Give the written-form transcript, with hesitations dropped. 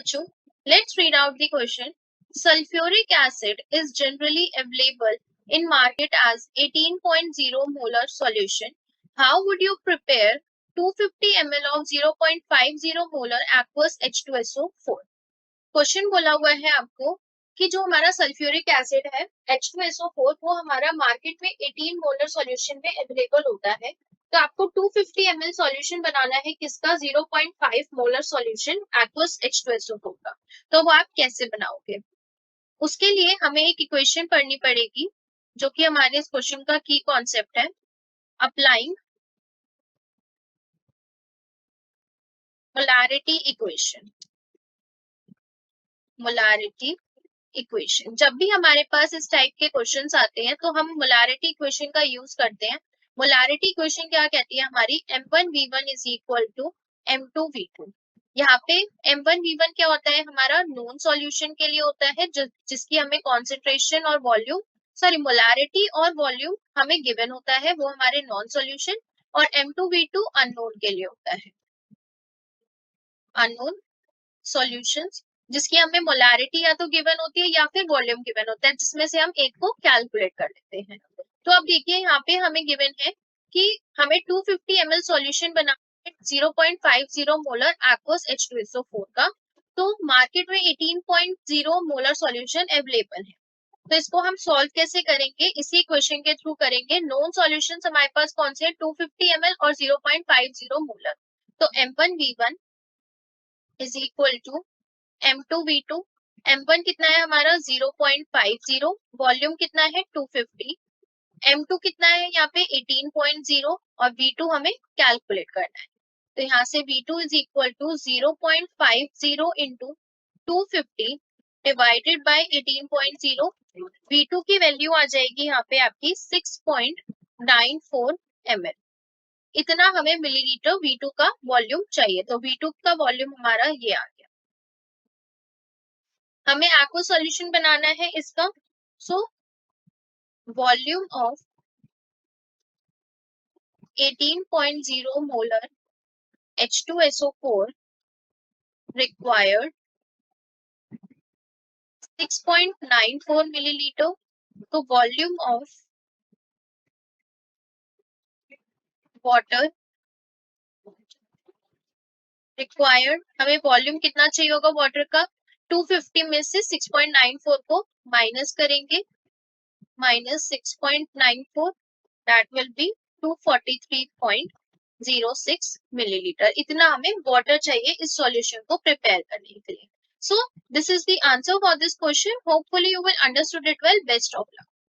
बच्चों, let's read out the question. Sulfuric acid is generally available in market as 18.0 molar solution. How would you prepare 250 ml of 0.50 molar aqueous H2SO4? Question बोला हुआ है आपको कि जो हमारा sulphuric acid है H2SO4 वो हमारा मार्केट में 18 मोलर सॉल्यूशन में अवेलेबल होता है। तो आपको 250 ml सॉल्यूशन बनाना है किसका 0.5 मोलर सॉल्यूशन एक्वस H2SO4 का। तो वो आप कैसे बनाओगे? उसके लिए हमें एक इक्वेशन पढ़नी पड़ेगी जो कि हमारे इस क्वेश्चन का की कॉन्सेप्ट है applying molarity equation. Molarity equation, जब भी हमारे पास इस टाइप के क्वेश्चंस आते हैं तो हम मोलारिटी इक्वेशन का यूज करते हैं। मोलारिटी इक्वेशन क्या कहती है हमारी M1V1 is equal to M2V2। यहाँ पे M1V1 क्या होता है हमारा नॉन सॉल्यूशन के लिए होता है जिसकी हमें कॉन्सेंट्रेशन और वॉल्यूम मोलारिटी और वॉल्यूम हमें गिवन होता है, वो हमारे नॉन सॉल्यूशन। और M2V2 अननोन के लिए होता है, अननोन सॉल्यूशंस जिसकी हमें मोलारिटी या तो गिवन होती है या फिर वॉल्यूम गिवन होता है, जिसमें से हम एक को कैलकुलेट कर लेते हैं। तो अब देखिए यहाँ पे हमें गिवन है कि हमें 250 ml सॉल्यूशन बनाना है 0.50 मोलर एक्वस H2SO4 का। तो मार्केट में 18.0 मोलर सॉल्यूशन अवेलेबल है। तो इसको हम सॉल्व कैसे करेंगे? इसी क्वेश्चन के थ्रू करेंगे। नॉन सॉल्यूशंस हमारे पास कौन से हैं? 250 ml और 0.50 मोलर। तो M1V1 is equal to M2V2। M1 कितना है हमारा 0.50, वॉल्यूम कितना है 250, M2 कितना है यहाँ पे 18.0 और V2 हमें कैलकुलेट करना है। तो यहाँ से V2 is equal to 0.50 into 250 divided by 18.0। V2 की वैल्यू आ जाएगी यहाँ पे आपकी 6.94 ml। इतना हमें मिलीलीटर V2 का वॉल्यूम चाहिए। तो V2 का वॉल्यूम हमारा ये आ गया। हमें एक्वा सॉल्यूशन बनाना है इसका। So volume of 18.0 molar H2SO4 required 6.94 millilitre. तो वॉल्यूम ऑफ वाटर रिक्वायर्ड, हमें वॉल्यूम कितना चाहिए होगा वाटर का? 250 में से 6.94 को माइनस करेंगे, minus 6.94 that will be 243.06 millilitre. इतना हमें वाटर चाहिए इस सॉल्यूशन को प्रिपेयर करने के लिए। So this is the answer for this question. Hopefully you will understood it well. Best of luck.